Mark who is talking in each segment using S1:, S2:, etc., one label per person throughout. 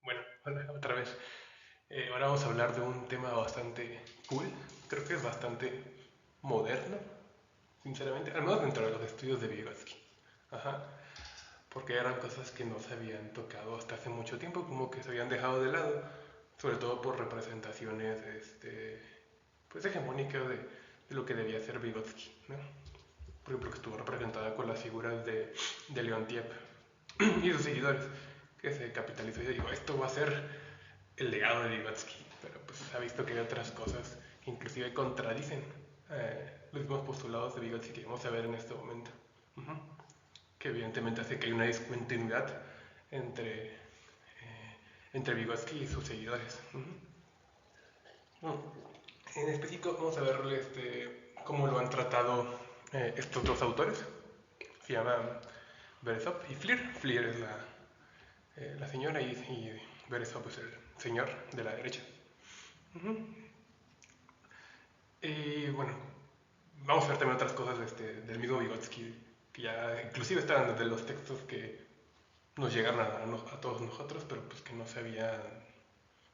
S1: Bueno, hola, otra vez. Ahora vamos a hablar de un tema bastante cool. Creo que es bastante moderno, sinceramente, al menos dentro de los estudios de Vygotsky. Ajá. Porque eran cosas que no se habían tocado hasta hace mucho tiempo, como que se habían dejado de lado, sobre todo por representaciones, pues hegemónicas de lo que debía ser Vygotsky, ¿no? Por ejemplo, que estuvo representada con las figuras de Leontiev y sus seguidores, que se capitalizó y dijo, esto va a ser el legado de Vygotsky, pero pues se ha visto que hay otras cosas que inclusive contradicen los mismos postulados de Vygotsky que vamos a ver en este momento. Uh -huh. Que evidentemente hace que hay una discontinuidad entre, entre Vygotsky y sus seguidores. Uh -huh. En específico vamos a ver cómo lo han tratado estos dos autores. Se llaman Beresov y Flir. Flir es la señora y Beresov es el señor de la derecha. Uh -huh. Y bueno, vamos a ver también otras cosas del mismo Vygotsky, que ya inclusive estaban desde los textos que nos llegaron a todos nosotros, pero pues que no se habían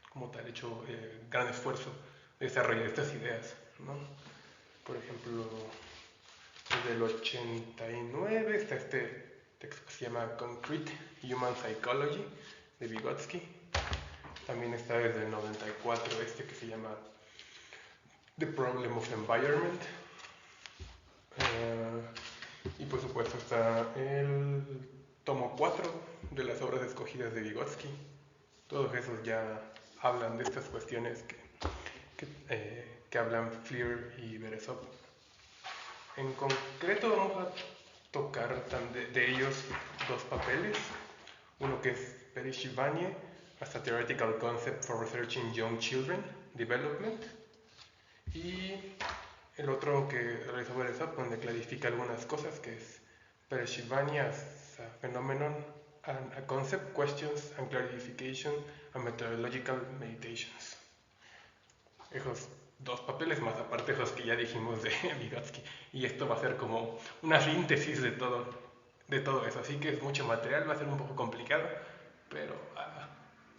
S1: como tal hecho gran esfuerzo de desarrollar estas ideas, ¿no? Por ejemplo, desde el 89 está este texto que se llama Concrete Human Psychology de Vygotsky. También está desde el 94 este que se llama The Problem of Environment. Y por supuesto está el tomo 4 de las obras escogidas de Vygotsky. Todos esos ya hablan de estas cuestiones que hablan Flir y Beresov. En concreto vamos a tocar de ellos dos papeles. Uno que es Perishivanye, as a Theoretical Concept for Researching Young Children Development. Y el otro que realizó Beresov, donde clarifica algunas cosas, que es Perishivanye as a Phenomenon and a Concept, Questions and Clarification and Methodological Meditations. Esos dos papeles más aparte de los que ya dijimos de Vygotsky. Y esto va a ser como una síntesis de todo eso. Así que es mucho material, va a ser un poco complicado, pero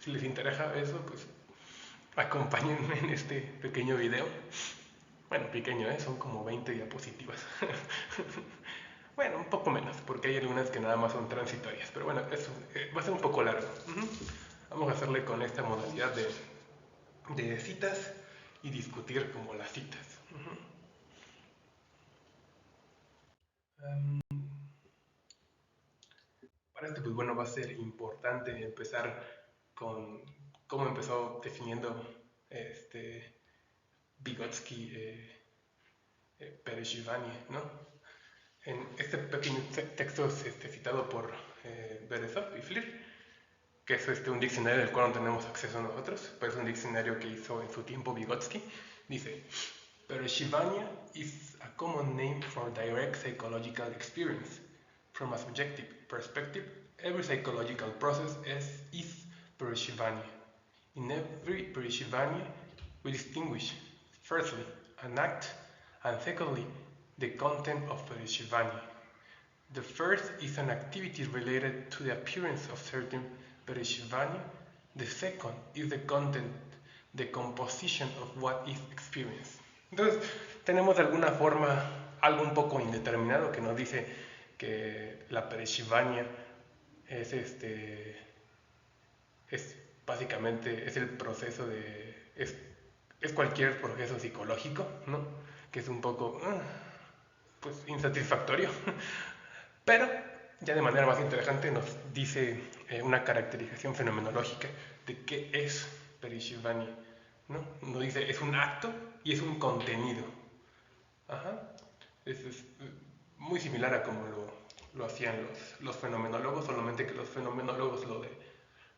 S1: si les interesa eso, pues acompáñenme en este pequeño video. Bueno, pequeño, son como 20 diapositivas. Bueno, un poco menos, porque hay algunas que nada más son transitorias, pero bueno, eso va a ser un poco largo. Vamos a hacerle con esta modalidad de citas y discutir como las citas. Para esto, pues bueno, va a ser importante empezar con cómo empezó definiendo Vygotsky Pereshivanye, ¿no? En este pequeño texto citado por Beresov y Flir, que es un diccionario del cual no tenemos acceso nosotros, pero es un diccionario que hizo en su tiempo Vygotsky, dice, Pereshivanye is a common name for direct psychological experience. From a subjective perspective, every psychological process is Pereshivanye. In every Pereshivanye, we distinguish, firstly, an act, and secondly, the content of Pereshivanye. The first is an activity related to the appearance of certain Pereshivanye. The second is the content, the composition of what is experienced. Entonces, tenemos de alguna forma algo un poco indeterminado que nos dice que la Pereshivanye es es básicamente es el proceso es cualquier proceso psicológico, ¿no? Que es un poco pues insatisfactorio, pero ya de manera más interesante nos dice una caracterización fenomenológica de qué es Perishivanye, ¿no? Nos dice es un acto y es un contenido. Ajá. Es muy similar a como lo hacían los fenomenólogos, solamente que los fenomenólogos lo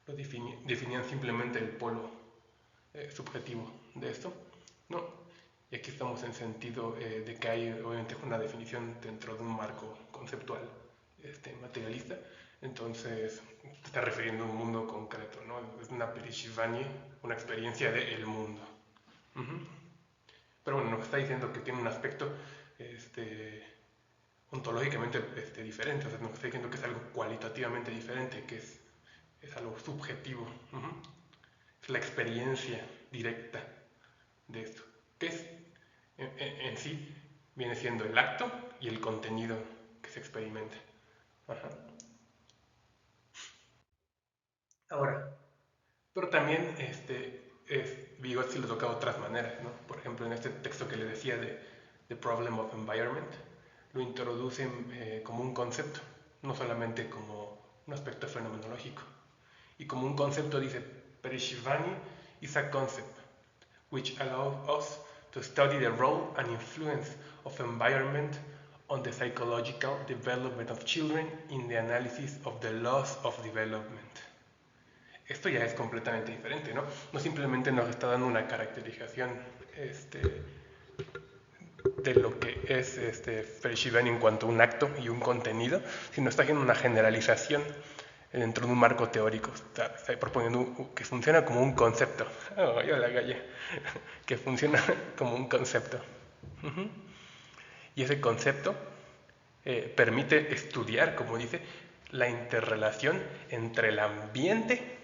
S1: definían simplemente el polo subjetivo de esto, ¿no? Y aquí estamos en sentido de que hay obviamente una definición dentro de un marco conceptual materialista, entonces te está refiriendo a un mundo concreto, ¿no? Es una Perishivanye, una experiencia del mundo. Pero bueno, nos está diciendo que tiene un aspecto ontológicamente diferente, o sea, nos está diciendo que es algo cualitativamente diferente, que es algo subjetivo. la experiencia directa de esto. ¿Qué es? En sí viene siendo el acto y el contenido que se experimenta. Ajá. Ahora, pero también Vygotsky lo toca de otras maneras, ¿no? Por ejemplo, en este texto que le decía de The Problem of Environment, lo introduce como un concepto, no solamente como un aspecto fenomenológico. Y como un concepto dice, Perishvani is a concept which allows us to study the role and influence of environment on the psychological development of children in the analysis of the laws of development. Esto ya es completamente diferente, ¿no? No simplemente nos está dando una caracterización de lo que es Perishvani en cuanto a un acto y un contenido, sino está haciendo una generalización dentro de un marco teórico. Está proponiendo que funciona como un concepto. Oh, yo la galla. Que funciona como un concepto. Y ese concepto permite estudiar, como dice, la interrelación entre el ambiente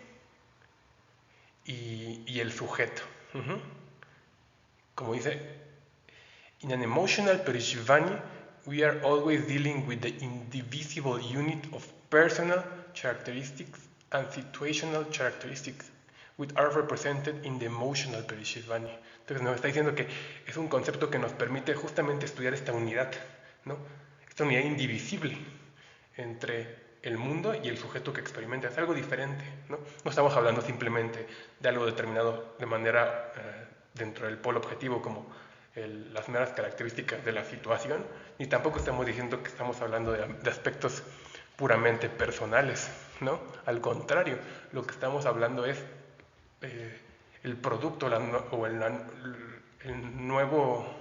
S1: y el sujeto. Como dice, in an emotional Perishvani, we are always dealing with the indivisible unit of personal characteristics and situational characteristics, which are represented in the emotional Perishvani. Entonces nos está diciendo que es un concepto que nos permite justamente estudiar esta unidad, ¿no? Esta unidad indivisible entre el mundo y el sujeto que experimenta. Es algo diferente, ¿no? No estamos hablando simplemente de algo determinado de manera dentro del polo objetivo como las meras características de la situación, ni tampoco estamos diciendo que estamos hablando de aspectos puramente personales, ¿no? Al contrario, lo que estamos hablando es el producto o el nuevo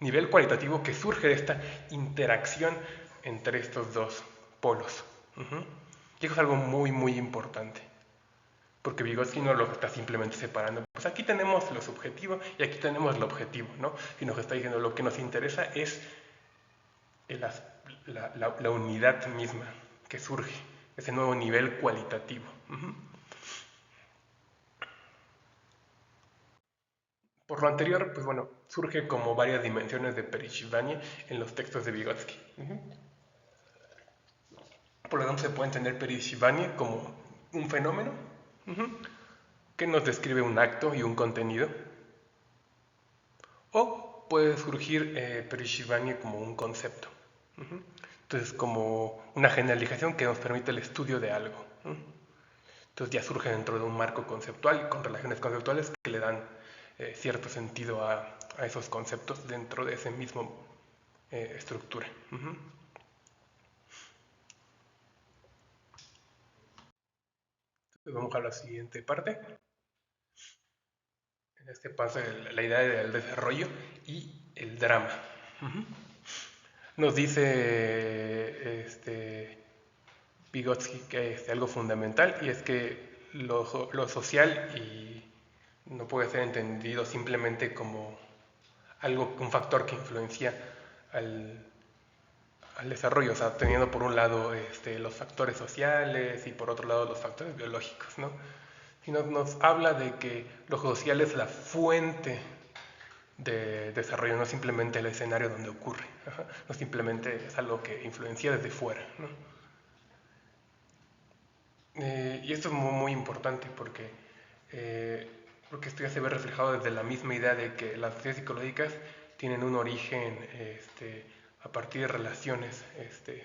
S1: nivel cualitativo que surge de esta interacción entre estos dos polos. Y eso es algo muy, muy importante. Porque Vygotsky no lo está simplemente separando. Pues aquí tenemos lo subjetivo y aquí tenemos lo objetivo, ¿no? Y nos está diciendo lo que nos interesa es la unidad misma que surge, ese nuevo nivel cualitativo. Por lo anterior, pues bueno, surge como varias dimensiones de Perishvani en los textos de Vygotsky. Por lo tanto, se puede entender Perishvani como un fenómeno que nos describe un acto y un contenido. O puede surgir Perishvani como un concepto. Entonces, como una generalización que nos permite el estudio de algo. Entonces ya surge dentro de un marco conceptual, con relaciones conceptuales que le dan cierto sentido a esos conceptos dentro de ese mismo estructura. Entonces vamos a la siguiente parte. En este paso la idea del desarrollo y el drama. Nos dice Vygotsky que es algo fundamental y es que lo social y no puede ser entendido simplemente como un factor que influencia al desarrollo, o sea, teniendo por un lado los factores sociales y por otro lado los factores biológicos, ¿no? Y nos habla de que lo social es la fuente de desarrollo, no simplemente el escenario donde ocurre, no simplemente es algo que influencia desde fuera, ¿no? Y esto es muy, muy importante porque esto ya se ve reflejado desde la misma idea de que las sociedades psicológicas tienen un origen a partir de relaciones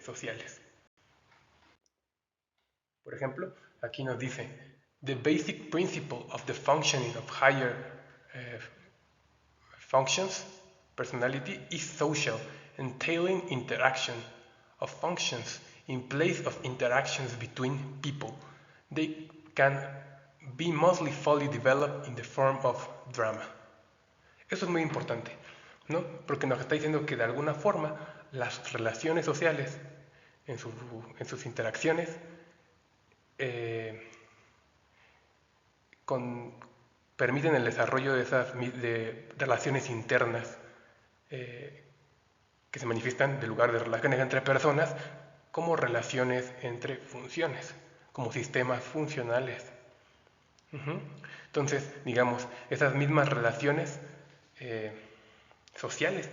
S1: sociales. Por ejemplo, aquí nos dice, the basic principle of the functioning of higher functions, personality, is social, entailing interaction of functions in place of interactions between people. They can be mostly fully developed in the form of drama. Eso es muy importante, ¿no? Porque nos está diciendo que de alguna forma las relaciones sociales en sus interacciones permiten el desarrollo de esas relaciones internas que se manifiestan en lugar de relaciones entre personas como relaciones entre funciones, como sistemas funcionales, Ujú. Entonces, digamos, esas mismas relaciones eh, sociales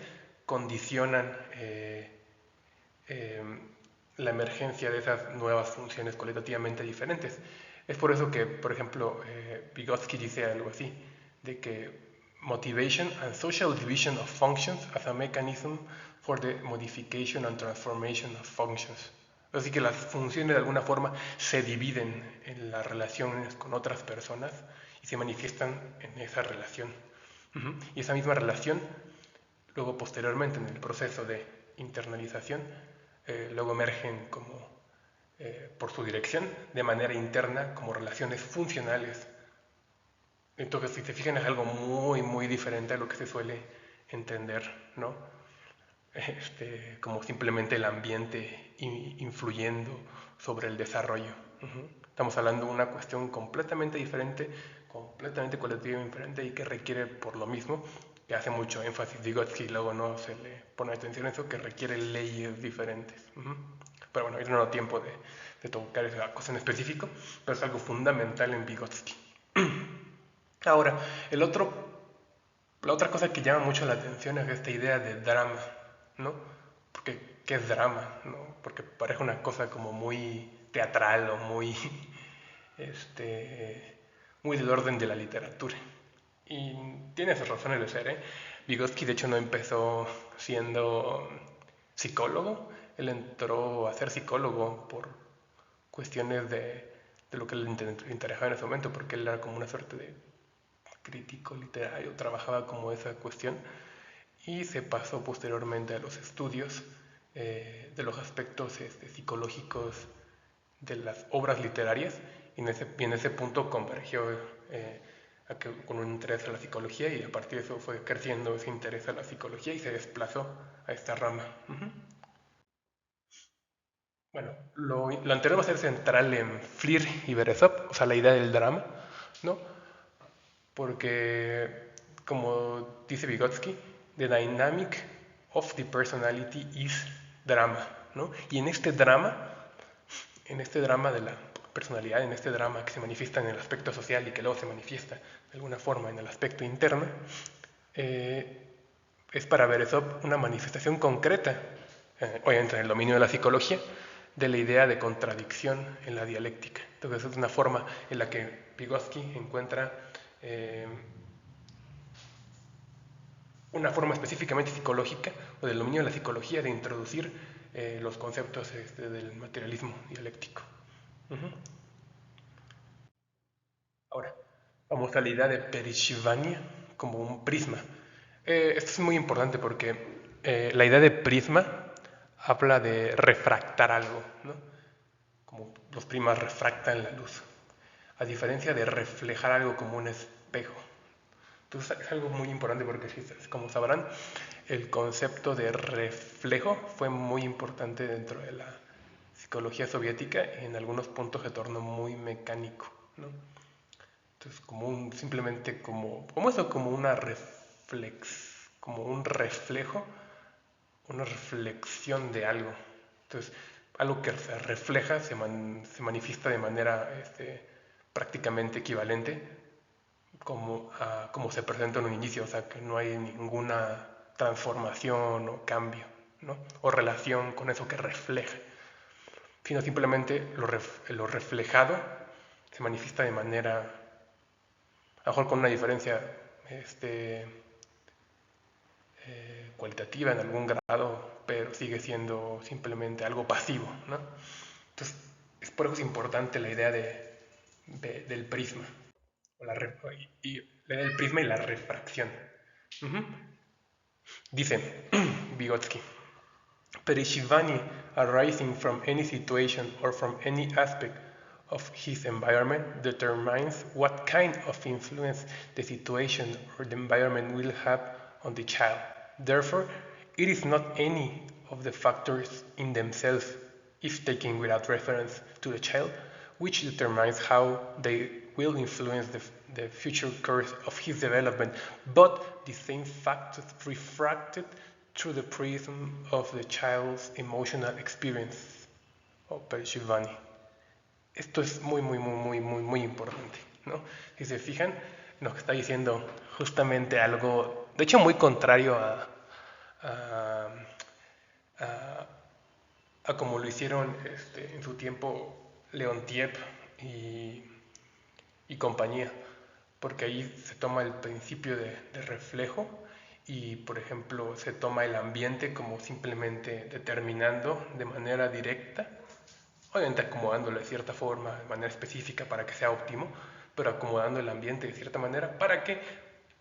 S1: condicionan eh, la emergencia de esas nuevas funciones cualitativamente diferentes. Es por eso que, por ejemplo, Vygotsky dice algo así, de que motivation and social division of functions as a mechanism for the modification and transformation of functions. Así que las funciones de alguna forma se dividen en las relaciones con otras personas y se manifiestan en esa relación. Y esa misma relación, luego posteriormente en el proceso de internalización, luego emergen como por su dirección de manera interna como relaciones funcionales. Entonces, si se fijan, es algo muy, muy diferente a lo que se suele entender, ¿no? Como simplemente el ambiente influyendo sobre el desarrollo. Estamos hablando de una cuestión completamente diferente, completamente cualitativa diferente y que requiere por lo mismo, que hace mucho énfasis Vygotsky y luego no se le pone atención a eso, que requiere leyes diferentes. Pero bueno, ahorita no da tiempo de tocar esa cosa en específico, pero es algo fundamental en Vygotsky. Ahora, la otra cosa que llama mucho la atención es esta idea de drama, ¿no? Porque, ¿qué es drama? ¿No? Porque parece una cosa como muy teatral o muy, muy del orden de la literatura. Y tiene sus razones de ser, ¿eh? Vygotsky, de hecho, no empezó siendo psicólogo. Él entró a ser psicólogo por cuestiones de lo que le interesaba en ese momento, porque él era como una suerte de crítico literario, trabajaba como esa cuestión y se pasó posteriormente a los estudios de los aspectos psicológicos de las obras literarias y en ese punto convergió con un interés a la psicología y a partir de eso fue creciendo ese interés a la psicología y se desplazó a esta rama. Bueno, lo anterior va a ser central en Flir y Berezov, o sea, la idea del drama, ¿no? Porque, como dice Vygotsky, the dynamic of the personality is drama, ¿no? Y en este drama de la personalidad, en este drama que se manifiesta en el aspecto social y que luego se manifiesta de alguna forma en el aspecto interno, eh, es para Berezov una manifestación concreta, obviamente en el dominio de la psicología, de la idea de contradicción en la dialéctica. Entonces es una forma en la que Vygotsky encuentra eh, una forma específicamente psicológica o del dominio de la psicología de introducir los conceptos del materialismo dialéctico. Ahora, vamos a la idea de Perishvania como un prisma. Esto es muy importante porque la idea de prisma habla de refractar algo, ¿no? Como los prismas refractan la luz, a diferencia de reflejar algo como un espejo. Entonces es algo muy importante porque, como sabrán, el concepto de reflejo fue muy importante dentro de la psicología soviética y en algunos puntos se tornó muy mecánico, ¿no? Entonces, simplemente como eso, como como un reflejo, una reflexión de algo. Entonces, algo que se refleja se manifiesta de manera prácticamente equivalente como se presenta en un inicio, o sea, que no hay ninguna transformación o cambio, ¿no? O relación con eso que refleja, sino simplemente lo reflejado se manifiesta de manera, a lo mejor con una diferencia este, cualitativa en algún grado, pero sigue siendo simplemente algo pasivo, ¿no? Entonces, es por eso es importante la idea del prisma, o y la idea del prisma y la refracción. Ujú. Dice Vygotsky, Perishvani arising from any situation or from any aspect of his environment determines what kind of influence the situation or the environment will have on the child. Therefore, it is not any of the factors in themselves, if taken without reference to the child, which determines how they will influence the future course of his development, but the same factors refracted through the prism of the child's emotional experience, o Pershivani. Esto es muy, muy, muy, muy, muy, muy importante, ¿no? Si se fijan, nos está diciendo justamente algo, de hecho muy contrario a, a- a como lo hicieron en su tiempo Leontief y, y compañía, porque ahí se toma el principio de reflejo y, por ejemplo, se toma el ambiente como simplemente determinando de manera directa, obviamente acomodándolo de cierta forma, de manera específica para que sea óptimo, pero acomodando el ambiente de cierta manera para que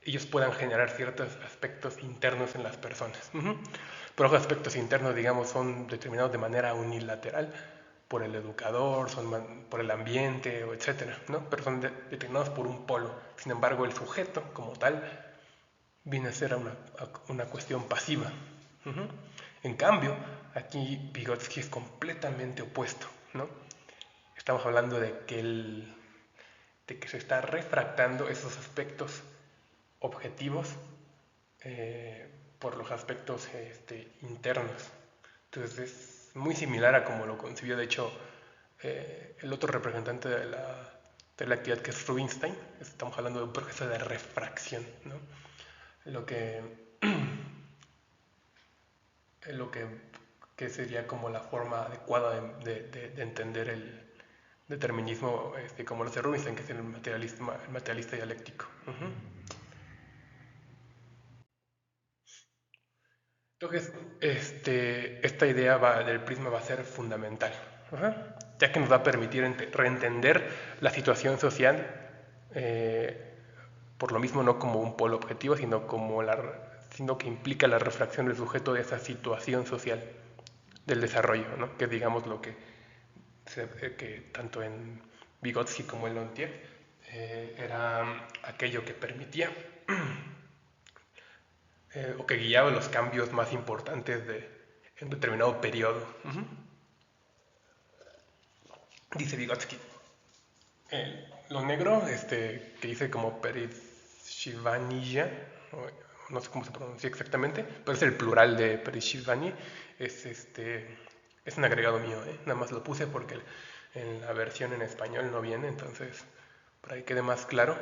S1: ellos puedan generar ciertos aspectos internos en las personas. Pero los aspectos internos, digamos, son determinados de manera unilateral por el educador, son por el ambiente, etcétera, ¿no? Pero son determinados por un polo. Sin embargo, el sujeto, como tal, viene a ser una cuestión pasiva. En cambio, aquí Vygotsky es completamente opuesto, ¿no? Estamos hablando de que se está refractando esos aspectos objetivos por los aspectos internos. Entonces es muy similar a como lo concibió, de hecho, el otro representante de la actividad, que es Rubinstein. Estamos hablando de un proceso de refracción, ¿no? Lo que, lo que sería como la forma adecuada de entender el determinismo, como lo hace Rubinstein, que es el materialista dialéctico. Entonces, esta idea del prisma va a ser fundamental, ya que nos va a permitir reentender la situación social, eh, por lo mismo no como un polo objetivo, sino que implica la refracción del sujeto de esa situación social del desarrollo, ¿no? Que es, digamos, lo que tanto en Vygotsky como en Leontief era aquello que permitía o que guiaba los cambios más importantes en un determinado periodo. Dice Vygotsky, lo negro, que dice como Perishivaniya, no sé cómo se pronuncia exactamente, pero es el plural de Perishivani, es un agregado mío, nada más lo puse porque en la versión en español no viene, entonces para que quede más claro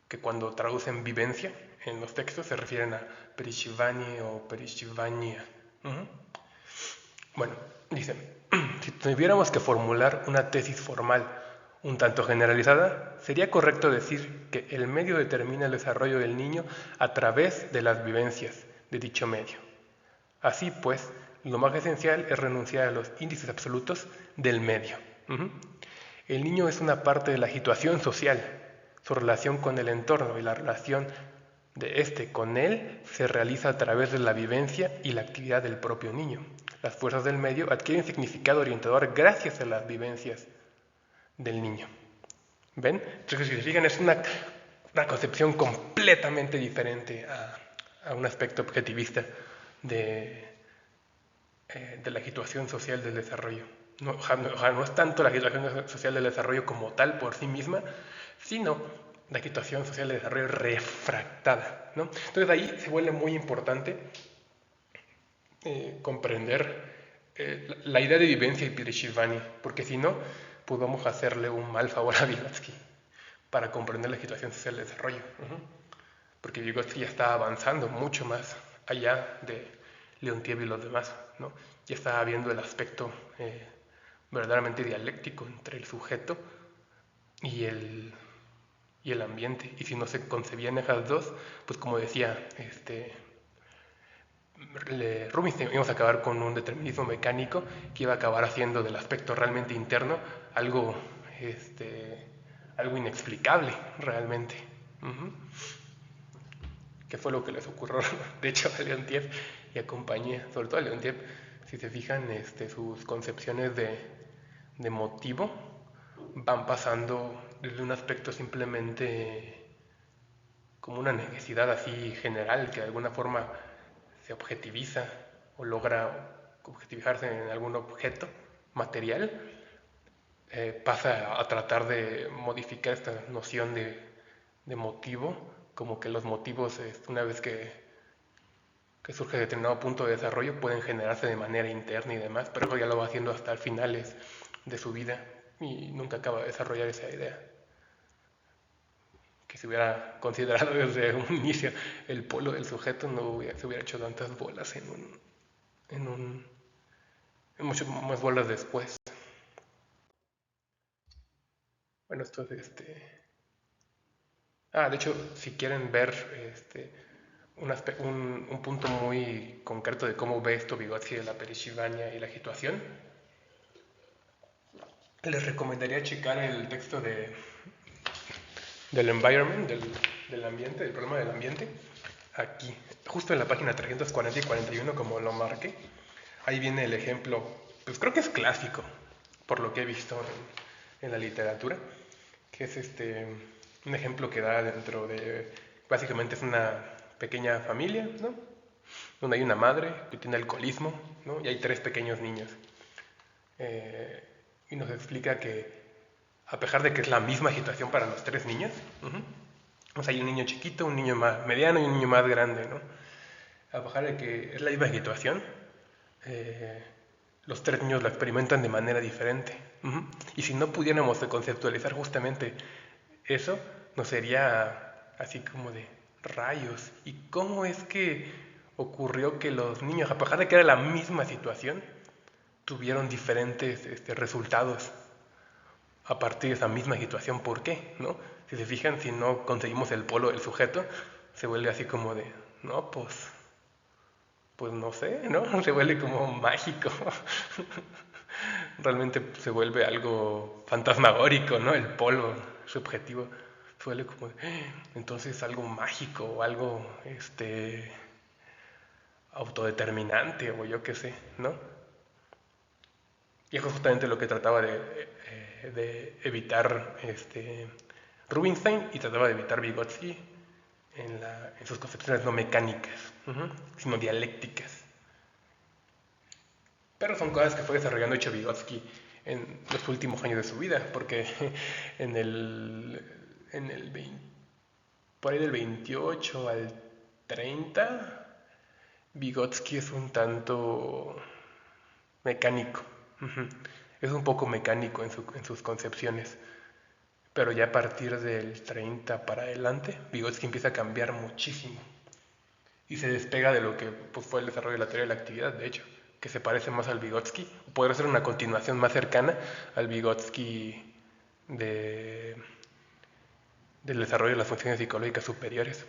S1: que cuando traducen vivencia en los textos se refieren a Perishivani o Perishivania. Bueno, dice, si tuviéramos que formular una tesis formal un tanto generalizada, sería correcto decir que el medio determina el desarrollo del niño a través de las vivencias de dicho medio. Así pues, lo más esencial es renunciar a los índices absolutos del medio. El niño es una parte de la situación social. Su relación con el entorno y la relación de este con él se realiza a través de la vivencia y la actividad del propio niño. Las fuerzas del medio adquieren significado orientador gracias a las vivencias del niño. ¿Ven? Entonces, si se fijan, es una concepción completamente diferente a un aspecto objetivista de, de la situación social del desarrollo. No es tanto la situación social del desarrollo como tal por sí misma, sino la situación social del desarrollo refractada, ¿no? Entonces ahí se vuelve muy importante comprender la idea de vivencia y Pirishivani, porque si no, pues vamos a hacerle un mal favor a Vygotsky para comprender la situación social del desarrollo. Porque Vygotsky ya está avanzando mucho más allá de Leontief y los demás, ¿no? Ya está viendo el aspecto verdaderamente dialéctico entre el sujeto y el ambiente. Y si no se concebían esas dos, pues como decía Rubinstein, íbamos a acabar con un determinismo mecánico que iba a acabar haciendo del aspecto realmente interno algo, algo inexplicable realmente. Que fue lo que les ocurrió, de hecho, a Leontief y a compañía, sobre todo a Leontief. Si se fijan, sus concepciones de motivo van pasando desde un aspecto simplemente como una necesidad así general que de alguna forma se objetiviza o logra objetivizarse en algún objeto material, pasa a tratar de modificar esta noción de motivo, como que los motivos, una vez que surge determinado punto de desarrollo, pueden generarse de manera interna y demás, pero eso ya lo va haciendo hasta finales de su vida y nunca acaba de desarrollar esa idea. que se hubiera considerado desde un inicio el polo del sujeto, se hubiera hecho tantas bolas en muchas más bolas después. Bueno, esto es de hecho, si quieren ver un punto muy concreto de cómo ve esto Vygotsky de la Perishivania y la situación, les recomendaría checar el texto del environment, del ambiente, del problema del ambiente, aquí, justo en la página 340 y 41, como lo marqué. Ahí viene el ejemplo, pues creo que es clásico, por lo que he visto en la literatura, que es un ejemplo que da dentro de, básicamente es una pequeña familia, ¿no? Donde hay una madre que tiene alcoholismo, ¿no? Y hay tres pequeños niños. Y nos explica que, a pesar de que es la misma situación para los tres niños, o sea, hay un niño chiquito, un niño más mediano y un niño más grande, ¿no? A pesar de que es la misma situación, los tres niños la experimentan de manera diferente. Y si no pudiéramos conceptualizar justamente eso, nos sería así como de rayos. ¿Y cómo es que ocurrió que los niños, a pesar de que era la misma situación, tuvieron diferentes resultados a partir de esa misma situación? ¿Por qué? ¿No? Si se fijan, si no conseguimos el polo del sujeto, se vuelve así como de, no, pues no sé, ¿no? Se vuelve como mágico. Realmente se vuelve algo fantasmagórico, ¿no? El polo subjetivo se vuelve como, entonces algo mágico o algo, autodeterminante o yo qué sé, ¿no? Y eso es justamente lo que trataba de evitar Rubinstein y trataba de evitar Vygotsky en sus concepciones no mecánicas, sino dialécticas. Pero son cosas que fue desarrollando hecho Vygotsky en los últimos años de su vida, porque en el por ahí del 28 al 30, Vygotsky es un tanto mecánico. Es un poco mecánico en sus concepciones. Pero ya a partir del 30 para adelante, Vygotsky empieza a cambiar muchísimo. Y se despega de lo que pues, fue el desarrollo de la teoría de la actividad, de hecho, que se parece más al Vygotsky, o podría ser una continuación más cercana al Vygotsky del desarrollo de las funciones psicológicas superiores,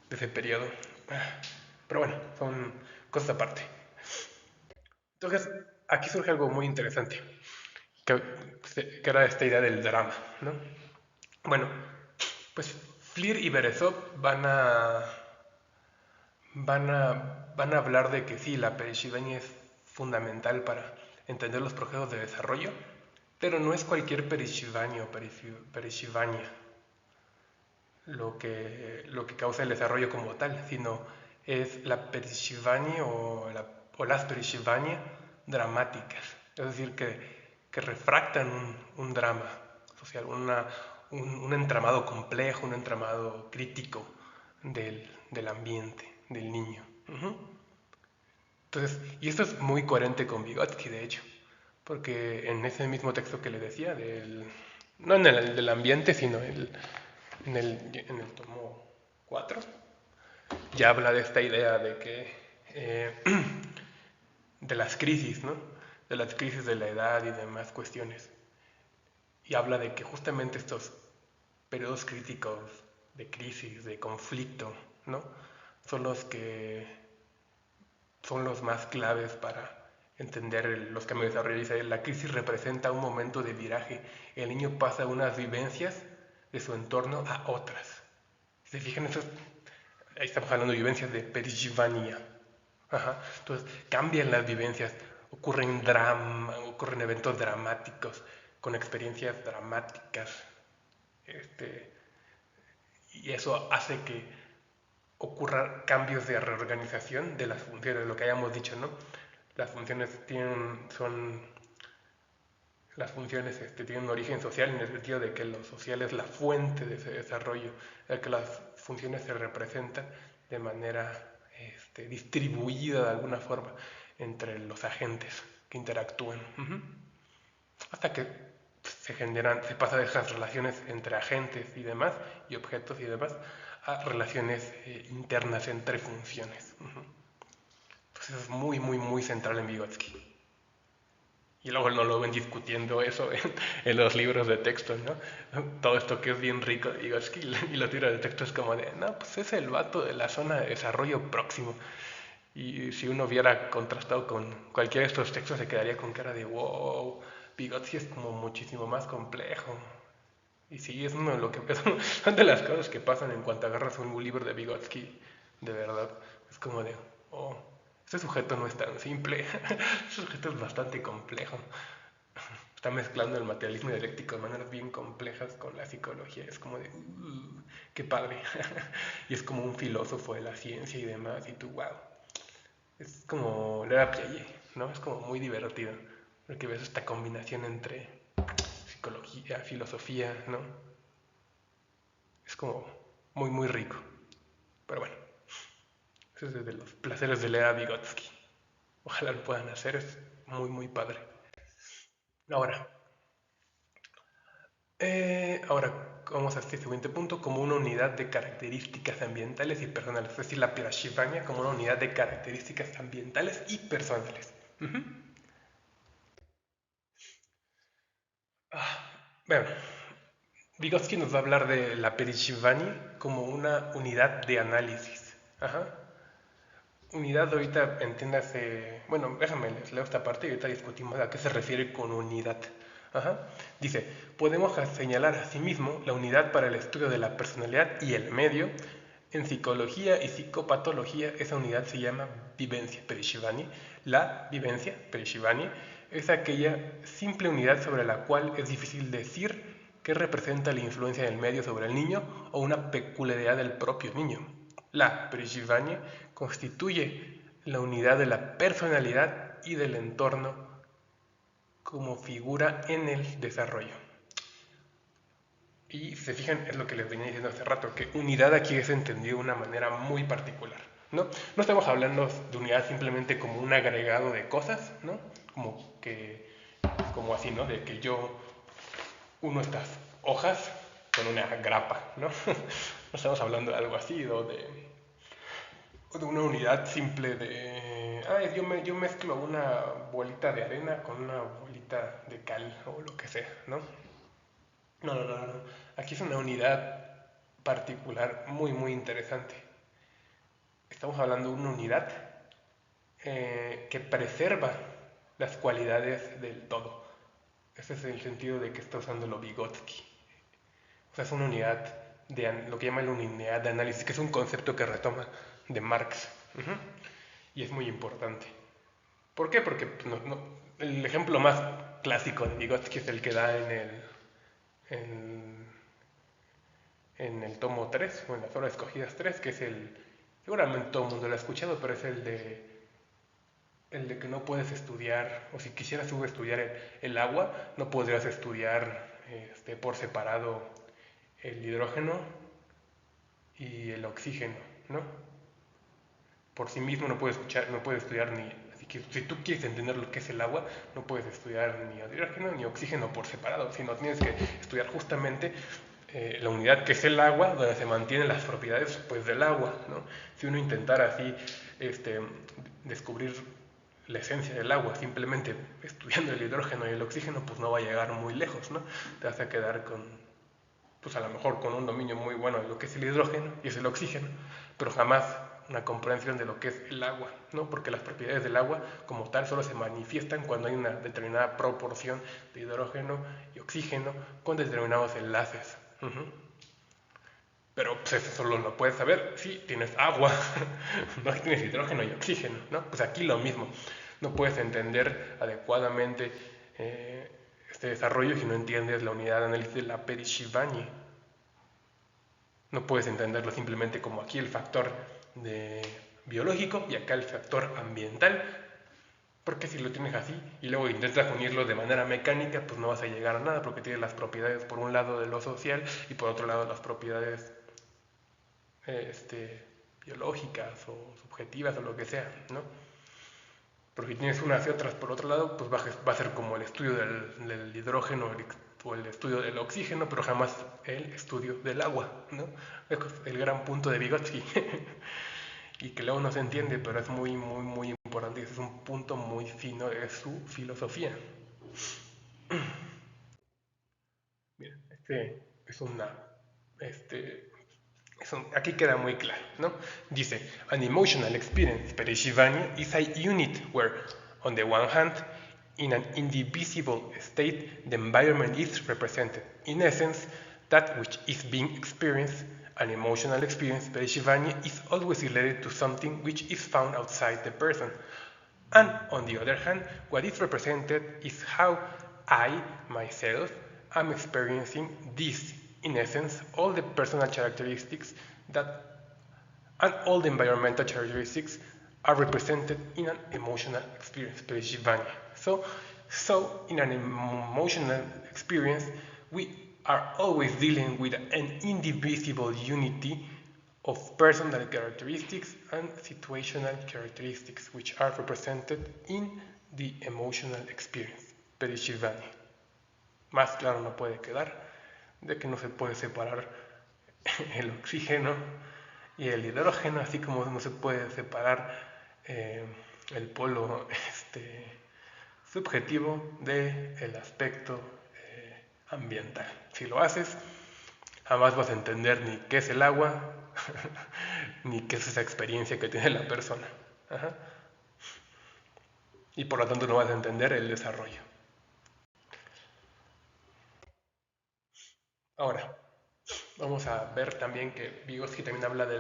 S1: de ese periodo. Pero bueno, son cosas aparte. Entonces, aquí surge algo muy interesante, que era esta idea del drama, ¿no? Bueno, pues Flir y Berezov van a hablar de que sí, la perishivania es fundamental para entender los procesos de desarrollo, pero no es cualquier perishivania o perishivania lo que causa el desarrollo como tal, sino es la perishivania o las perishivania dramáticas, es decir, que refractan un drama social, un entramado complejo, un entramado crítico del ambiente, del niño. Entonces, y esto es muy coherente con Vygotsky, de hecho, porque en ese mismo texto que le decía, no en el del ambiente, sino en el tomo 4, ya habla de esta idea de que, de las crisis, ¿no? De las crisis de la edad y demás cuestiones. Y habla de que justamente estos periodos críticos de crisis, de conflicto, ¿no? Son los más claves para entender los cambios de desarrollo. Dice, la crisis representa un momento de viraje. El niño pasa unas vivencias de su entorno a otras. ¿Se fijan? Ahí estamos hablando de vivencias de perishivania. Entonces, cambian las vivencias, ocurren eventos dramáticos, con experiencias dramáticas. Y eso hace que ocurran cambios de reorganización de las funciones, lo que hayamos dicho, ¿no? Las funciones tienen un origen social en el sentido de que lo social es la fuente de ese desarrollo, de que las funciones se representan de manera distribuida de alguna forma entre los agentes que interactúan. Hasta que se pasa de esas relaciones entre agentes y demás, y objetos y demás, a relaciones internas entre funciones. Entonces es muy, muy, muy central en Vygotsky. Y luego no lo ven discutiendo eso en los libros de texto, ¿no? Todo esto que es bien rico de Vygotsky y los libros de texto es como de, no, pues es el vato de la zona de desarrollo próximo. Y si uno hubiera contrastado con cualquiera de estos textos se quedaría con cara de, wow, Vygotsky es como muchísimo más complejo. Y sí, es uno de lo que son de las cosas que pasan en cuanto agarras un libro de Vygotsky, de verdad. Es como de, oh, este sujeto no es tan simple, este sujeto es bastante complejo. Está mezclando el materialismo dialéctico de maneras bien complejas con la psicología. Es como de, qué padre. Y es como un filósofo de la ciencia y demás. Y tú, wow. Es como leer a Piaget, ¿no? Es como muy divertido. Porque ves esta combinación entre psicología, filosofía, ¿no? Es como muy, muy rico. Pero bueno, ese es de los placeres de leer a Vygotsky. Ojalá lo puedan hacer, es muy, muy padre. Ahora, vamos a este siguiente punto como una unidad de características ambientales y personales. Es decir, la Pirashivanya como una unidad de características ambientales y personales. Bueno, Vygotsky nos va a hablar de la Pirashivanya como una unidad de análisis. Ajá. Unidad ahorita entiéndase, bueno, déjame les leo esta parte y ahorita discutimos a qué se refiere con unidad. Ajá. Dice, podemos señalar asimismo la unidad para el estudio de la personalidad y el medio. En psicología y psicopatología esa unidad se llama vivencia Perishivani. La vivencia Perishivani es aquella simple unidad sobre la cual es difícil decir qué representa la influencia del medio sobre el niño o una peculiaridad del propio niño. La Perishivani constituye la unidad de la personalidad y del entorno como figura en el desarrollo. Y si se fijan, es lo que les venía diciendo hace rato, que unidad aquí es entendido de una manera muy particular. ¿No? No estamos hablando de unidad simplemente como un agregado de cosas, ¿no? Como así, ¿no? De que yo uno estas hojas con una grapa, ¿no? No estamos hablando de algo así, o de una unidad simple de, yo mezclo una bolita de arena con una bolita de cal o lo que sea, ¿no? No, no, no, no. Aquí es una unidad particular muy, muy interesante. Estamos hablando de una unidad que preserva las cualidades del todo. Ese es el sentido de que está usando lo Vygotsky. O sea, es una unidad de lo que llama la unidad de análisis, que es un concepto que retoma de Marx. Y es muy importante. ¿Por qué? Porque el ejemplo más clásico de Vygotsky es el que da en, en el tomo 3 o en las obras escogidas 3, que es seguramente todo el mundo lo ha escuchado, pero es el de que no puedes estudiar, o si quisieras estudiar el agua, no podrías estudiar por separado el hidrógeno y el oxígeno, ¿no? Por sí mismo no puedes estudiar ni, así que si tú quieres entender lo que es el agua, no puedes estudiar ni hidrógeno ni oxígeno por separado, sino tienes que estudiar justamente la unidad que es el agua, donde se mantienen las propiedades pues, del agua, ¿no? Si uno intentara así descubrir la esencia del agua simplemente estudiando el hidrógeno y el oxígeno, pues no va a llegar muy lejos, ¿no? Te vas a quedar pues a lo mejor con un dominio muy bueno de lo que es el hidrógeno y es el oxígeno, pero jamás una comprensión de lo que es el agua, ¿no? Porque las propiedades del agua como tal solo se manifiestan cuando hay una determinada proporción de hidrógeno y oxígeno con determinados enlaces. Pero pues eso solo lo puedes saber si tienes agua, no si tienes hidrógeno y oxígeno, ¿no? Pues aquí lo mismo. No puedes entender adecuadamente este desarrollo si no entiendes la unidad de análisis de la Perishivanya. No puedes entenderlo simplemente como aquí el factor biológico y acá el factor ambiental, porque si lo tienes así y luego intentas unirlo de manera mecánica, pues no vas a llegar a nada porque tienes las propiedades por un lado de lo social y por otro lado las propiedades biológicas o subjetivas o lo que sea, ¿no? Pero si tienes unas y otras por otro lado, pues va a ser como el estudio del hidrógeno o el estudio del oxígeno, pero jamás el estudio del agua, ¿no? Es el gran punto de Vygotsky. Y que luego no se entiende, pero es muy, muy, muy importante. Y ese es un punto muy fino de su filosofía. Mira, aquí queda muy claro, ¿no? Dice, an emotional experience per Shivani is a unit where, on the one hand, in an indivisible state, the environment is represented. In essence, that which is being experienced, an emotional experience per Shivani, is always related to something which is found outside the person. And on the other hand, what is represented is how I, myself, am experiencing this. In essence, all the personal characteristics and all the environmental characteristics are represented in an emotional experience, per Shivani. So in an emotional experience, we are always dealing with an indivisible unity of personal characteristics and situational characteristics, which are represented in the emotional experience, per Shivani. Más claro no puede quedar de que no se puede separar el oxígeno y el hidrógeno, así como no se puede separar el polo subjetivo del aspecto ambiental. Si lo haces, jamás vas a entender ni qué es el agua, ni qué es esa experiencia que tiene la persona. Ajá. Y por lo tanto no vas a entender el desarrollo. Ahora, vamos a ver también que Vygotsky también habla de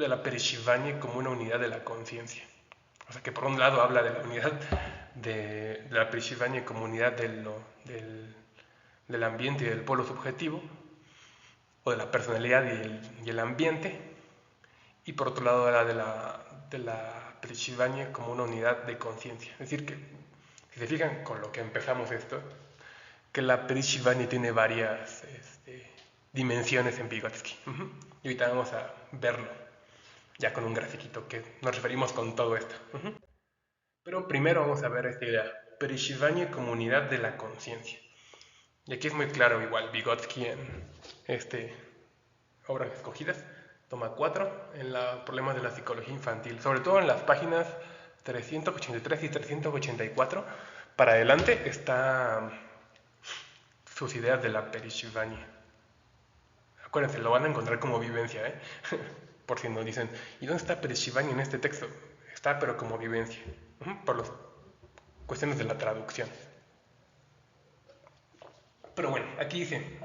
S1: la Perishivani como una unidad de la conciencia. O sea que por un lado habla de la unidad de la Perishivani como unidad del ambiente y del polo subjetivo, o de la personalidad y el ambiente, y por otro lado habla de la Perishivani como una unidad de conciencia. Es decir, que si se fijan con lo que empezamos esto, que la Perishivani tiene varias dimensiones en Vygotsky. Y ahorita vamos a verlo, ya con un grafiquito que nos referimos con todo esto. Pero primero vamos a ver esta idea, Perishivani como unidad de la conciencia. Y aquí es muy claro igual, Vygotsky en Obras Escogidas, toma 4, en los problemas de la psicología infantil, sobre todo en las páginas 383 y 384, para adelante está sus ideas de la Perishivani. Acuérdense, lo van a encontrar como vivencia, ¿eh? Por si nos dicen, ¿y dónde está Perishivani en este texto? Está, pero como vivencia, por las cuestiones de la traducción. Pero bueno, aquí dice,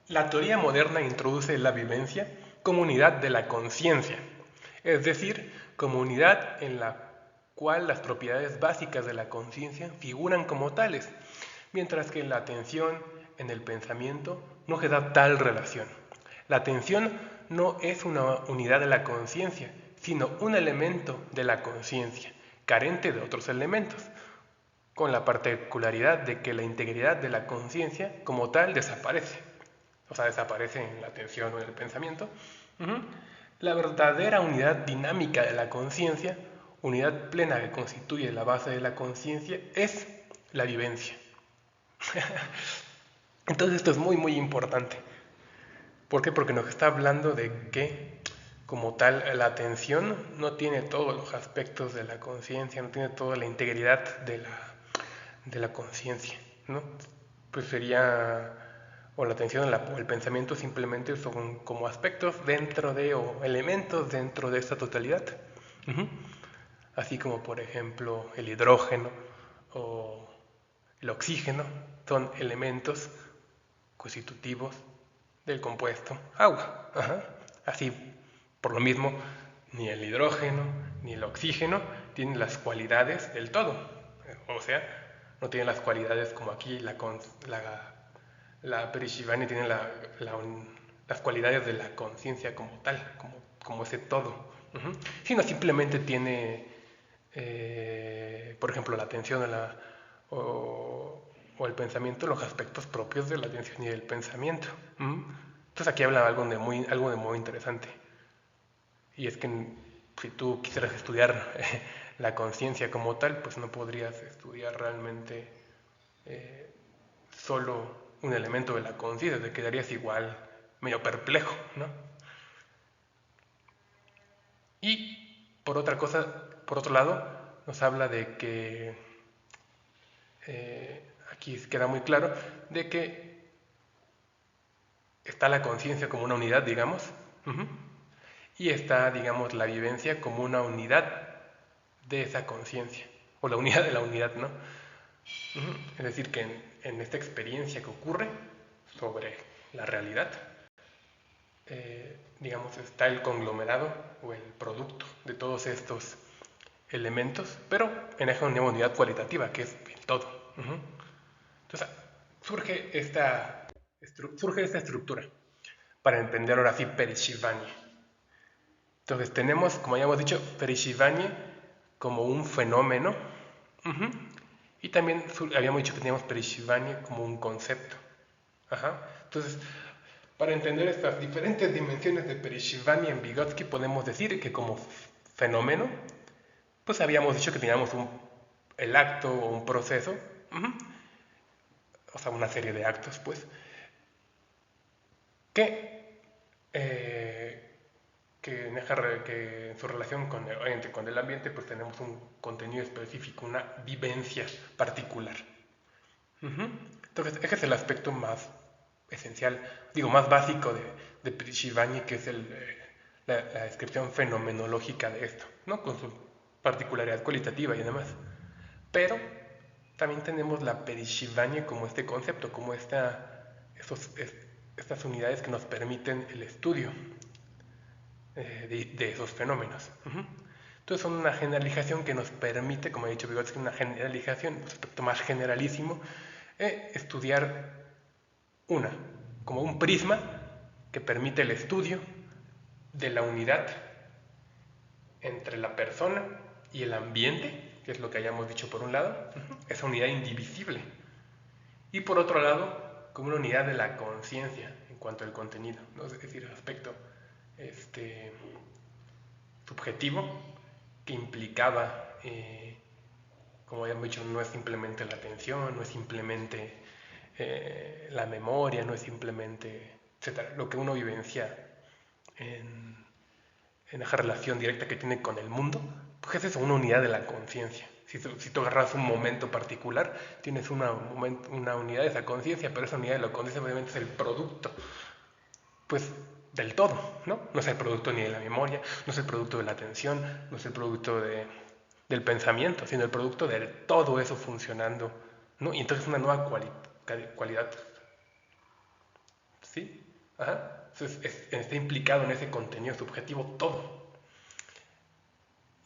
S1: la teoría moderna introduce la vivencia como unidad de la conciencia, es decir, como unidad en la cual las propiedades básicas de la conciencia figuran como tales, mientras que la atención en el pensamiento no se da tal relación. La atención no es una unidad de la conciencia, sino un elemento de la conciencia, carente de otros elementos, con la particularidad de que la integridad de la conciencia como tal desaparece. O sea, desaparece en la atención o en el pensamiento. La verdadera unidad dinámica de la conciencia, unidad plena que constituye la base de la conciencia, es la vivencia. Entonces esto es muy, muy importante. ¿Por qué? Porque nos está hablando de que, como tal, la atención no tiene todos los aspectos de la conciencia, no tiene toda la integridad de la conciencia, ¿no? Pues sería, o la atención o el pensamiento simplemente son como aspectos dentro de, o elementos dentro de esta totalidad. Así como, por ejemplo, el hidrógeno o el oxígeno son elementos constitutivos del compuesto agua. Así, por lo mismo, ni el hidrógeno ni el oxígeno tienen las cualidades del todo. O sea, no tienen las cualidades como aquí la Perishivani tiene las cualidades de la conciencia como tal, como ese todo. Sino simplemente tiene, por ejemplo, la atención o el pensamiento, los aspectos propios de la atención y del pensamiento. Entonces aquí habla algo de muy interesante. Y es que si tú quisieras estudiar la conciencia como tal, pues no podrías estudiar realmente solo un elemento de la conciencia, te quedarías igual medio perplejo, ¿no? Y por otro lado, nos habla de que, aquí queda muy claro, de que está la conciencia como una unidad, digamos, y está, digamos, la vivencia como una unidad de esa conciencia, o la unidad de la unidad, ¿no? Es decir, que en esta experiencia que ocurre sobre la realidad, digamos, está el conglomerado o el producto de todos estos elementos, pero en esa unidad cualitativa, que es el todo. Entonces, surge esta estructura para entender ahora sí Perishivanya. Entonces, tenemos, como ya hemos dicho, Perishivanya como un fenómeno, y también habíamos dicho que teníamos Perishivanya como un concepto. Entonces, para entender estas diferentes dimensiones de Perishivanya en Vygotsky, podemos decir que como fenómeno, pues habíamos dicho que teníamos el acto o un proceso, o sea, una serie de actos, pues, que en su relación con el ambiente, pues tenemos un contenido específico, una vivencia particular. Entonces, ese es el aspecto más esencial, digo, más básico de Perishivanya, que es la descripción fenomenológica de esto, ¿no? Con su particularidad cualitativa y demás. Pero también tenemos la Perishivanya como este concepto, como estas unidades que nos permiten el estudio de esos fenómenos. Entonces son una generalización que nos permite, como he dicho Vygotsky, una generalización, un aspecto más generalísimo, estudiar como un prisma que permite el estudio de la unidad entre la persona y el ambiente, que es lo que hayamos dicho por un lado, esa unidad indivisible. Y por otro lado, como una unidad de la conciencia en cuanto al contenido, ¿no? Es decir, el aspecto subjetivo que implicaba, como habíamos dicho, no es simplemente la atención, no es simplemente la memoria, no es simplemente, etcétera, lo que uno vivencia en esa relación directa que tiene con el mundo, pues es eso, una unidad de la conciencia. Si tú agarras un momento particular, tienes una unidad de esa conciencia, pero esa unidad de la conciencia obviamente es el producto, pues, del todo, ¿no? No es el producto ni de la memoria, no es el producto de la atención, no es el producto del pensamiento, sino el producto de todo eso funcionando, ¿no? Y entonces una nueva cualidad, ¿sí? Entonces está implicado en ese contenido subjetivo todo.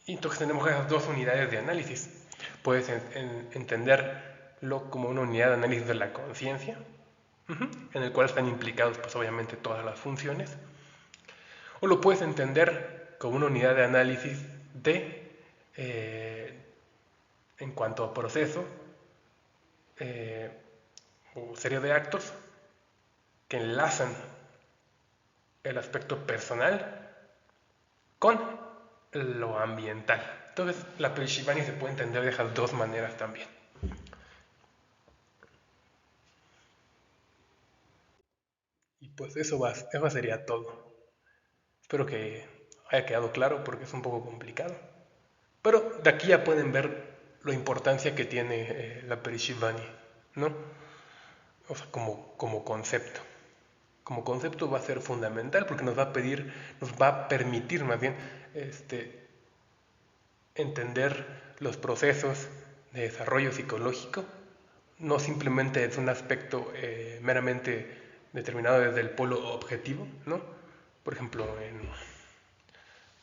S1: Y entonces tenemos esas dos unidades de análisis. Puedes entenderlo como una unidad de análisis de la conciencia, en el cual están implicados, pues obviamente, todas las funciones. O lo puedes entender como una unidad de análisis en cuanto a proceso o serie de actos que enlazan el aspecto personal con lo ambiental. Entonces, la Perishivanya se puede entender de esas dos maneras también. Y pues eso sería todo. Espero que haya quedado claro porque es un poco complicado. Pero de aquí ya pueden ver la importancia que tiene la Perishivanya, ¿no? O sea, como concepto. Como concepto va a ser fundamental porque nos va a permitir más bien entender los procesos de desarrollo psicológico, no simplemente es un aspecto meramente determinado desde el polo objetivo, ¿no? Por ejemplo,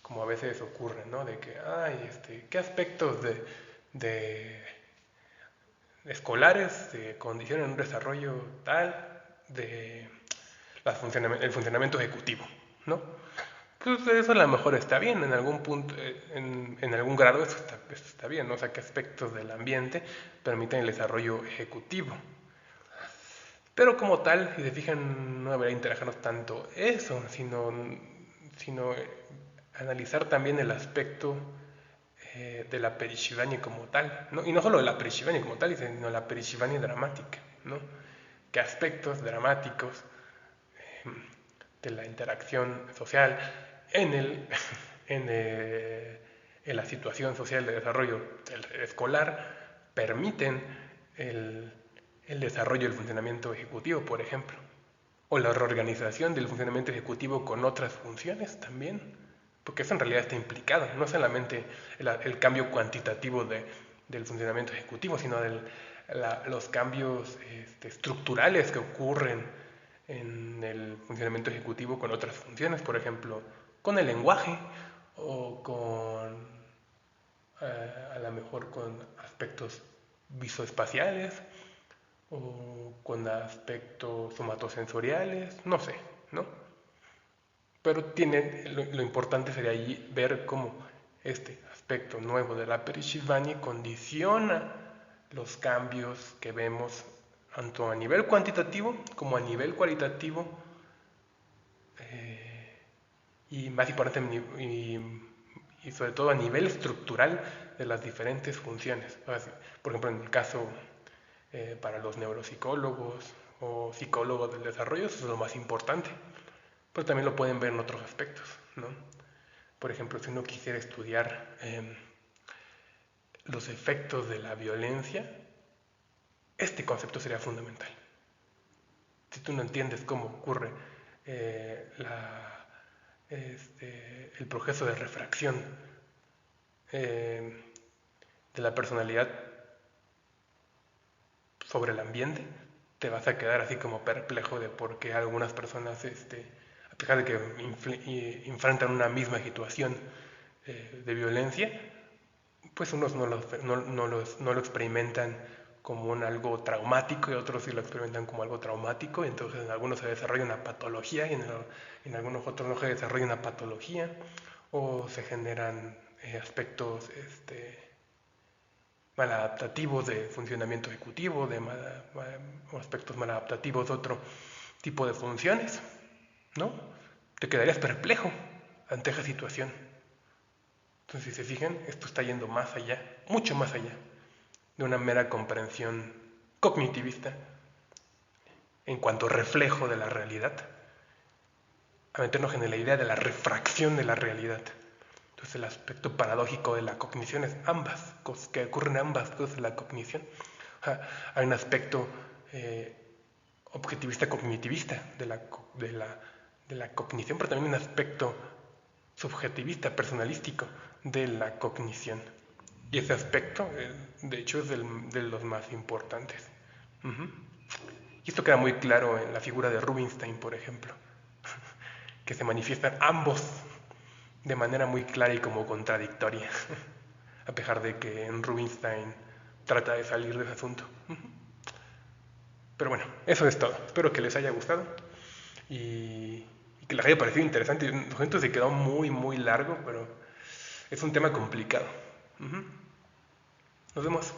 S1: como a veces ocurre, ¿no? De que, ¿qué aspectos de escolares condicionan un desarrollo tal de el funcionamiento ejecutivo, ¿no? Pues eso a lo mejor está bien, en algún punto, en algún grado eso está bien, ¿no? O sea, qué aspectos del ambiente permiten el desarrollo ejecutivo. Pero como tal, si se fijan, no debería interesarnos tanto eso, sino analizar también el aspecto de la Perishivanya como tal, ¿no? Y no solo de la Perishivanya como tal, sino la Perishivanya dramática, ¿no? qué aspectos dramáticos de la interacción social en, el, en la situación social de desarrollo escolar permiten el desarrollo del funcionamiento ejecutivo, por ejemplo, o la reorganización del funcionamiento ejecutivo con otras funciones también, porque eso en realidad está implicado, no solamente el cambio cuantitativo del funcionamiento ejecutivo, sino los cambios estructurales que ocurren en el funcionamiento ejecutivo con otras funciones, por ejemplo, con el lenguaje o con, a lo mejor con aspectos visoespaciales o con aspectos somatosensoriales, no sé, ¿no? Pero lo importante sería allí ver cómo este aspecto nuevo de la Perishivani condiciona los cambios que vemos tanto a nivel cuantitativo como a nivel cualitativo y más importante y sobre todo a nivel estructural de las diferentes funciones. Por ejemplo, en el caso para los neuropsicólogos o psicólogos del desarrollo, eso es lo más importante, pero también lo pueden ver en otros aspectos, ¿no? Por ejemplo, si uno quisiera estudiar los efectos de la violencia, este concepto sería fundamental. Si tú no entiendes cómo ocurre el proceso de refracción de la personalidad sobre el ambiente, te vas a quedar así como perplejo de por qué algunas personas, a pesar de que enfrentan una misma situación de violencia, pues unos no lo experimentan como algo traumático y otros sí lo experimentan como algo traumático, y entonces en algunos se desarrolla una patología y en algunos otros no se desarrolla una patología, o se generan aspectos maladaptativos de funcionamiento ejecutivo, o aspectos maladaptativos de otro tipo de funciones, ¿no? Te quedarías perplejo ante esa situación. Entonces, si se fijan, esto está yendo más allá, mucho más allá, de una mera comprensión cognitivista en cuanto reflejo de la realidad, a meternos en la idea de la refracción de la realidad. Entonces, el aspecto paradójico de la cognición es ambas cosas, que ocurren ambas cosas en la cognición. Hay un aspecto objetivista cognitivista de la cognición, pero también un aspecto subjetivista, personalístico de la cognición. Y ese aspecto, de hecho, es de los más importantes. Y esto queda muy claro en la figura de Rubinstein, por ejemplo, que se manifiestan ambos de manera muy clara y como contradictoria, a pesar de que en Rubinstein trata de salir de ese asunto. Pero bueno, eso es todo. Espero que les haya gustado y que les haya parecido interesante. Lo siento, se quedó muy, muy largo, pero es un tema complicado. Nos vemos.